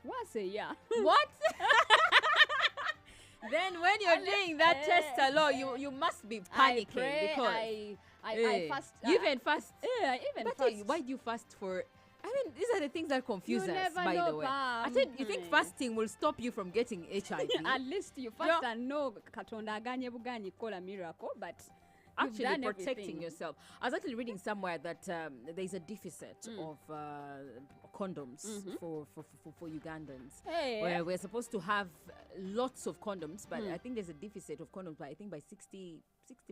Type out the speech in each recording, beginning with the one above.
Once a year. What? Then when you're doing that test alone, you must be panicking because I fast. You even fast. Yeah, even But fast. why do you fast for? I mean, these are the things that confuse You us, never by know, the way. Pam. I said, you think fasting will stop you from getting HIV? At least you fast and know Katonda aganye buganyi kola miracle, but actually done protecting everything. yourself. I was actually reading somewhere that there's a deficit of condoms for Ugandans. Hey. Where we're supposed to have lots of condoms, but I think there's a deficit of condoms by 60%,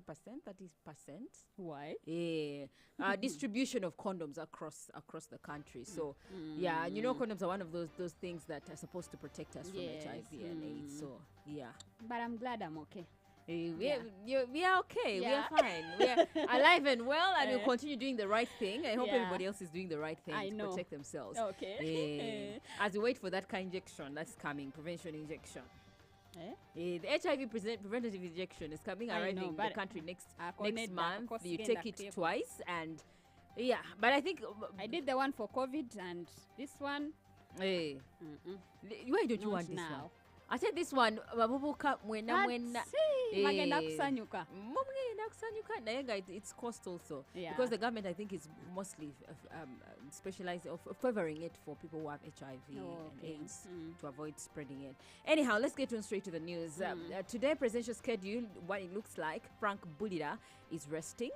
30%. Why? Yeah, distribution of condoms across the country. So yeah, and condoms are one of those things that are supposed to protect us from HIV and AIDS. So yeah, But I'm glad I'm okay. we are okay. We are fine. We are alive and well, and we'll continue doing the right thing. I hope everybody else is doing the right thing to protect themselves. Okay. As we wait for that kind of injection that's coming, prevention injection. The HIV preventative injection is arriving in the country next month. You take it twice, and but I think I did the one for COVID, and this one. Why don't you want this now. one? I said this one babubuka mwena magenda kusanyuka. It's cost also because the government I think is mostly specialized of favoring it for people who have HIV and AIDS to avoid spreading it. Anyhow, let's get straight to the news. Today presidential schedule, what it looks like, Frank Bulira is resting.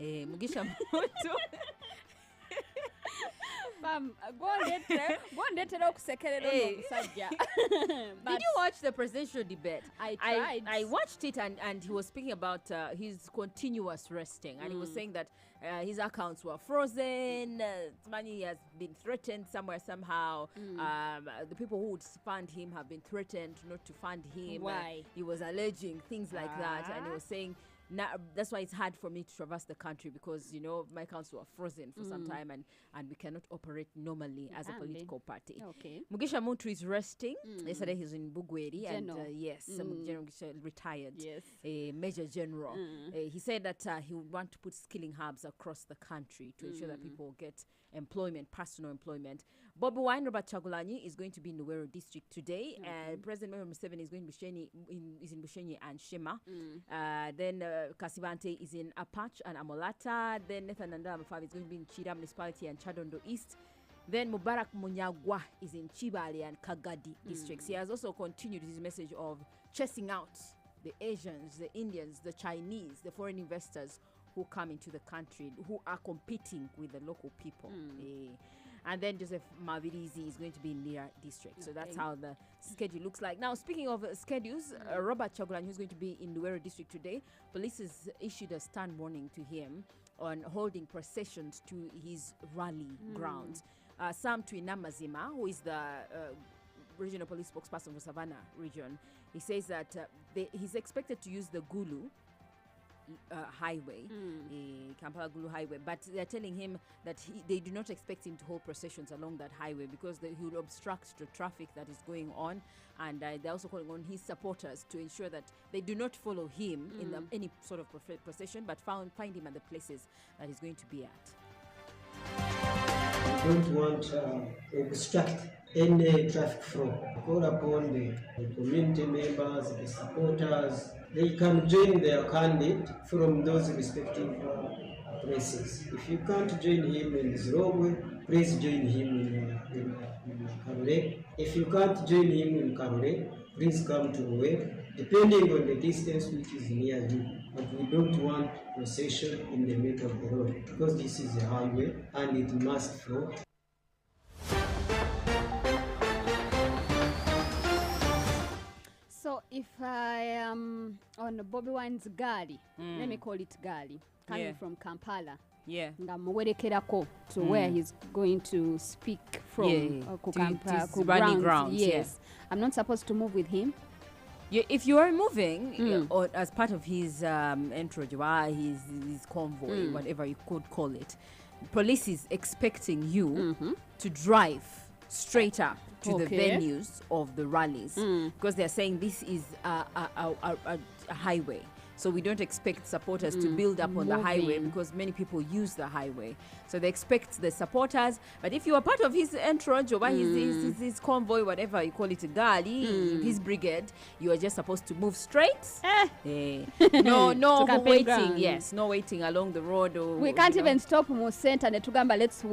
Mugisha Muntu Did you watch the presidential debate? I tried. I watched it and he was speaking about his continuous resting, and he was saying that his accounts were frozen, money has been threatened somewhere somehow. The people who would fund him have been threatened not to fund him. Why? He was alleging things like that, and he was saying that's why it's hard for me to traverse the country because my accounts were frozen for some time and we cannot operate normally as a political party. Mugisha Muntu is resting. Yesterday he was in Bugweri and General Mugisha retired. Major General. He said that he would want to put skilling hubs across the country to ensure that people get employment, personal employment. Bobi Wine Robert Chagulanyi is going to be in the Luweero district today. President Yoweri Museveni is going to be in Bushenyi and Shema. Then Kasibante is in Apach and Amolata. Then Nathan Nandala Mafabi is going to be in Chira Municipality and Chadondo East. Then Mubarak Munyagwa is in Chibale and Kagadi districts. He has also continued his message of chasing out the Asians, the Indians, the Chinese, the foreign investors who come into the country, who are competing with the local people. And then Joseph Mavirizi is going to be in Lira district. So that's how the schedule looks like. Now, speaking of schedules, Robert Chagulanyi, who's going to be in Luweero district today, police has issued a stern warning to him on holding processions to his rally grounds. Sam Twinamazima, who is the regional police spokesperson for Savannah region, he says that he's expected to use the Gulu highway, Kampala Gulu highway, but they're telling him that they do not expect him to hold processions along that highway because he will obstruct the traffic that is going on, and they're also calling on his supporters to ensure that they do not follow him in any sort of procession, but find him at the places that he's going to be at. We don't want to obstruct any traffic flow. Call upon the community members, the supporters. They can join their candidate from those respective places. If you can't join him in Zirogwe, please join him in Karure. If you can't join him in Karure, please come to Luweero, depending on the distance which is near you. But we don't want procession in the middle of the road because this is a highway and it must flow. So if I am on Bobi Wine's Gali, let me call it Gali, coming from Kampala, ngamuwerekerako to where he's going to speak from, running grounds. Yes, I'm not supposed to move with him. If you are moving or as part of his entourage, his convoy, whatever you could call it, police is expecting you to drive straight up to the venues of the rallies because they're saying this is a highway So we don't expect supporters to build up on the highway because many people use the highway. So they expect the supporters. But if you are part of his entourage or his convoy, whatever you call it, his brigade, you are just supposed to move straight. No waiting. Ground. Yes, no waiting along the road. We can't even stop mu center ne tugamba let's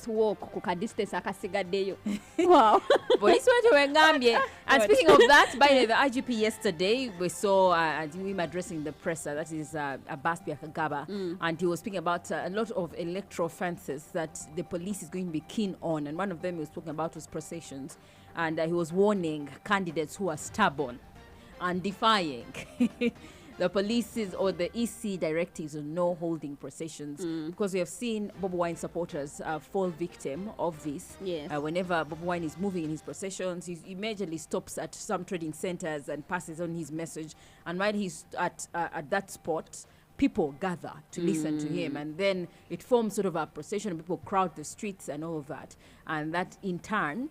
walk ku distance akasigaddeyo. Wow. And speaking of that, by the IGP yesterday, we saw him addressing the press. That is Abbas Byakagaba, and he was speaking about a lot of electoral offences that the police is going to be keen on, and one of them he was talking about was processions, and he was warning candidates who are stubborn and defying the police's or the EC directives on no holding processions, because we have seen Bobi Wine supporters fall victim of this. Yes. Whenever Bobi Wine is moving in his processions, he immediately stops at some trading centers and passes on his message. And while he's at that spot, people gather to listen to him, and then it forms sort of a procession. People crowd the streets and all of that, and that in turn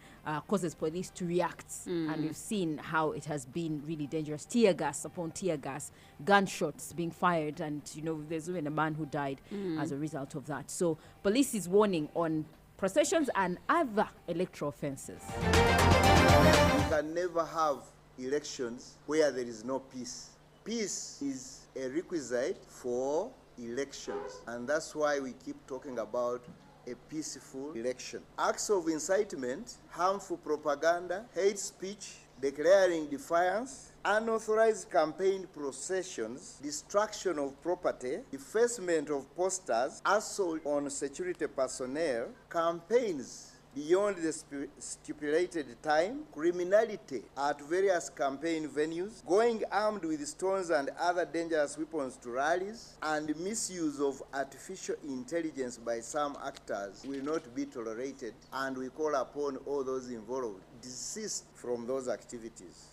causes police to react. And we've seen how it has been really dangerous. Tear gas upon tear gas, gunshots being fired, and there's even a man who died as a result of that. So police is warning on processions and other electoral offences. We can never have elections where there is no peace. Peace is a requisite for elections, and that's why we keep talking about a peaceful election. Acts of incitement, harmful propaganda, hate speech, declaring defiance, unauthorized campaign processions, destruction of property, defacement of posters, assault on security personnel, campaigns beyond the stipulated time, criminality at various campaign venues, going armed with stones and other dangerous weapons to rallies, and misuse of artificial intelligence by some actors will not be tolerated, and we call upon all those involved to desist from those activities.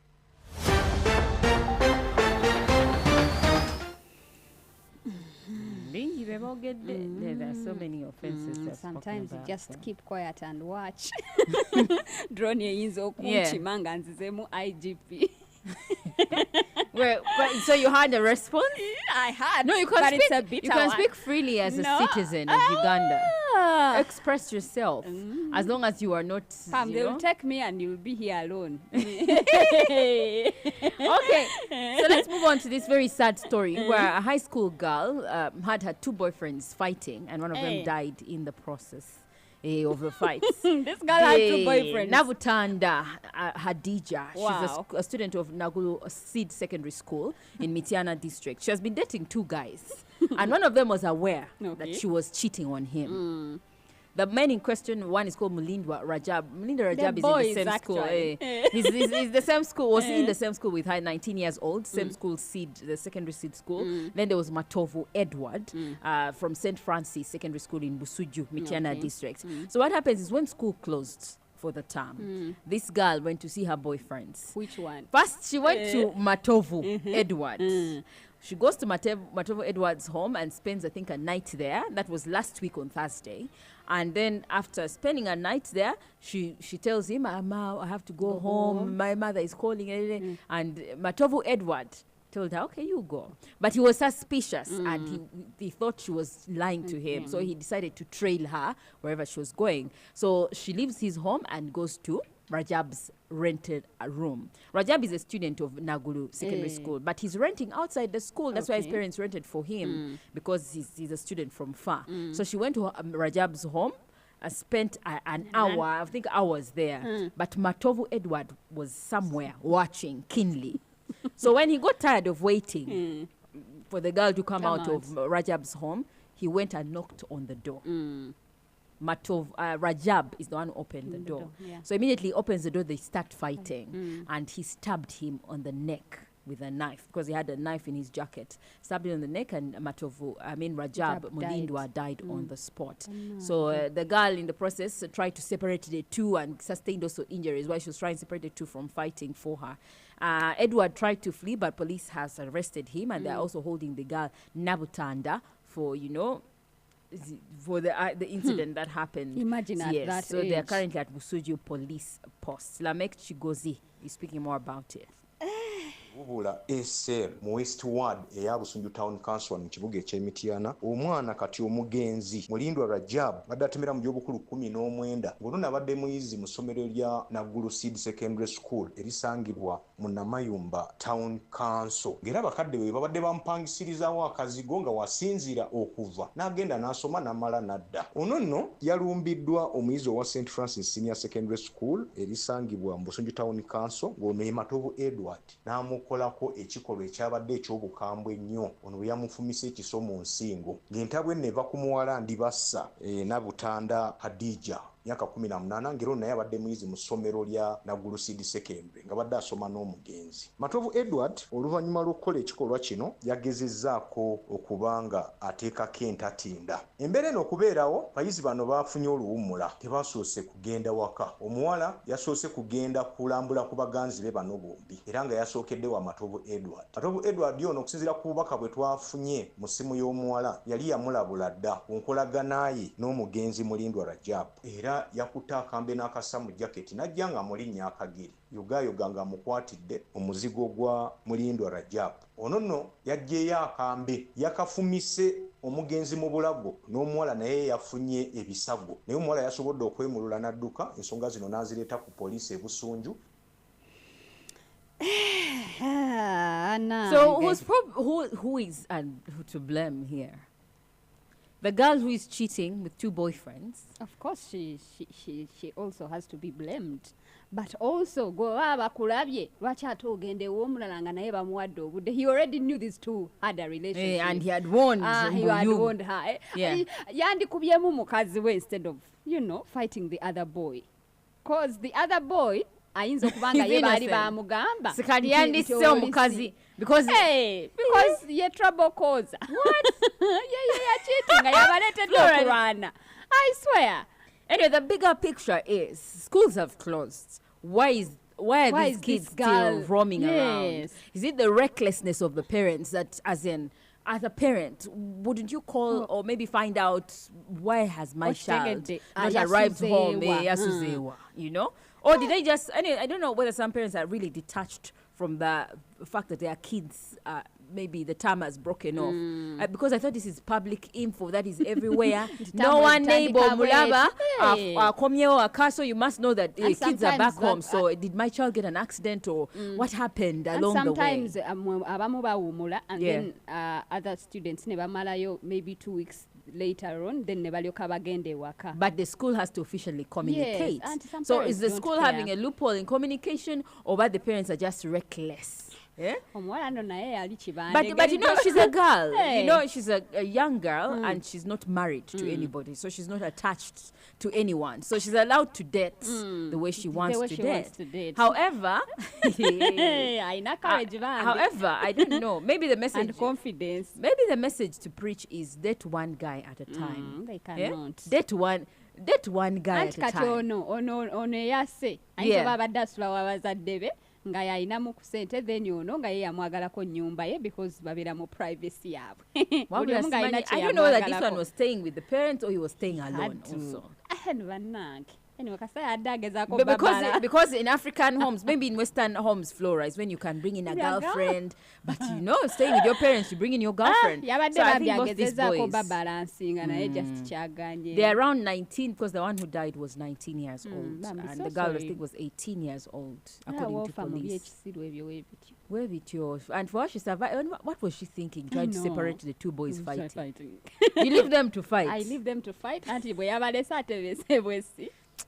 There are so many offenses. Sometimes you just keep quiet and watch. Drone yinzo okunchimanga nzizemu IGP. Well, so you had a response? I had. No, you can speak. It's a bitter You can one. speak freely as a citizen of Uganda. Express yourself, as long as you are not. They will take me and you'll be here alone. Okay, so let's move on to this very sad story where a high school girl had her two boyfriends fighting, and one of them died in the process of the fights. This girl had two boyfriends. Navutanda Hadija. Wow. She's a student of Nagulu Seed Secondary School in Mityana district. She has been dating two guys, and one of them was aware that she was cheating on him. The men in question, one is called Mulindwa Rajab. Mulindwa Rajab is in the same school. He's the same school, was in the same school with her, 19 years old, same school, Seed, the secondary Seed school. Then there was Matovu Edward from St. Francis Secondary School in Busuju, Mityana district. So what happens is when school closed for the term, this girl went to see her boyfriends. Which one? First, she went to Matovu Edward. She goes to Matovu Edward's home and spends, I think, a night there. That was last week on Thursday. And then after spending a night there, she tells him, I have to go home. My mother is calling. And Matovu Edward told her, okay, you go. But he was suspicious, and he thought she was lying to him. So he decided to trail her wherever she was going. So she leaves his home and goes to Rajab's rented a room. Rajab is a student of Nagulu Secondary School, but he's renting outside the school. That's why his parents rented for him, because he's a student from far. So she went to Rajab's home, spent an hour, I think hours there. But Matovu Edward was somewhere watching keenly. So when he got tired of waiting for the girl to come out of Rajab's home, he went and knocked on the door. Rajab is the one who opened the door. So immediately opens the door, they start fighting. And he stabbed him on the neck with a knife, because he had a knife in his jacket. Stabbed him on the neck, and Rajab Mulindwa died on the spot. So the girl in the process tried to separate the two and sustained also injuries while she was trying to separate the two from fighting for her. Edward tried to flee, but police has arrested him, and they're also holding the girl Nabutanda for, for the incident that happened. Imagine at that so age. They're currently at Busuju Police Post. Lamek Chigozi is speaking more about it. bubula ASL mu West Ward eya Busunju Town Council mu kibuga eky'Emityana. Omwana kati omugenzi Mulindwa Rajab badde atemera mu gy'obukulu 19 ng'oluno abadde muyizi mu ssomero lya Naggulu Seed Secondary School erisangibwa mu Namayumba Town Council. Ng'era abakadde be babadde bamupangisirizawo akazigo nga wasinzira okuva n'agenda n'asoma n'amala n'adda. Ono nno yalumbiddwa omuyizi owa St. Francis Senior Secondary School erisangibwa mu Busunju Town Council ng'ono ye Matovu Edward n'amukolako ekikolwa ekyabadde eky'obukambwe ennyo. Ono bwe yamufumise ekiso mu nsingo ng'entabwe eno eva ku muwala Ndibassa Nabutanda Hadija myaka 18 ngero naye abadde muyizi mu ssomero lya Naggulu Seed Secondary nga badde asoma n'omugenzi. Matovu Edward oluvannyuma lw'okukola ekikolwa kino yagezezzaako okubanga ateekako entatinda. Embeera eno okubeerawo bayizi bano baafunye oluwummula tebasoose kugenda waka. Omuwala yasoose kugenda kulambula ku baganzi be bano bombi era nga yasookedde wa Matovu Edward. Matovu Edward ono okusinziira ku bubaka bwe twafunye mu ssimu y'omuwala yali yamulabula dda ku nkolagana ye n'omugenzi Mulindwa Rajab era yakuta akambe n'akassa mu jaketi najja nga mulinnya akagiri yogayoga nga amukwatidde omuzigo gwa Mulindwa Rajab. Ono nno yajjeeyo akambe yakafumise omugenzi mu bulago n'omuwala naye yafunye ebisago naye omuwala yasobodde okwemulula n'adduka. Ensonga zino n'azireeta ku poliisi e Busunju. So who is to blame here? The girl who is cheating with 2 boyfriends. Of course, she also has to be blamed. But also, go abakulabye lwaki ate ogende w'omulala nga naye bamuwadde obudde. He already knew these two had a relationship. And he had warned her. Yandikubyemu mukazi we instead of, fighting the other boy. Because the other boy ayinza okubanga ye baali bamugamba sikali yandisse omukazi because ye trouble causer. What? yeah cheating yabaleetedde okulwana. I swear. Anyway, the bigger picture is schools have closed. Why are these kids still roaming around? Is it the recklessness of the parents that, as a parent, wouldn't you call or maybe find out why has my child not arrived home? Or did they just, I don't know whether some parents are really detached from the fact that their kids, maybe the term has broken off. Because I thought this is public info that is everywhere. No one neighbor, mulaba, komyeo akaso, you must know that kids are back home. So did my child get an accident or what happened along the way? Sometimes abamu bawumula and then other students nebamalayo maybe 2 weeks later on, then nebalyoka bagende waka. But the school has to officially communicate. Yes, so is the school having a loophole in communication, or but the parents are just reckless? Yeah? But she's a girl. She's a young girl and she's not married to anybody. So she's not attached to anyone. So she's allowed to date the way she wants to date. However, I don't know. Maybe the message and confidence. Maybe the message to preach is date one guy at a time. They cannot. Date one guy at a time. Ono yase. Ayinza babadde asula wabazadde be. Nga yayinamu ku sente then nga ye yamwagalako nnyumba ye because babeera mu privacy yaabwe. I don't know whether this one was staying with the parents or he was staying alone also. Because in African homes, maybe in Western homes, Flora, is when you can bring in a girlfriend. But staying with your parents, you bring in your girlfriend. So I think both these boys, they're around 19 because the one who died was 19 years old. And the girl, I think, was 18 years old, according to police. And for her, she survived. What was she thinking? Trying to separate the 2 boys fighting. You leave them to fight. I leave them to fight.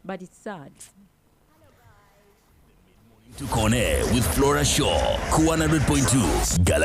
But it's sad. To Corner with Flora Shaw, 100.2.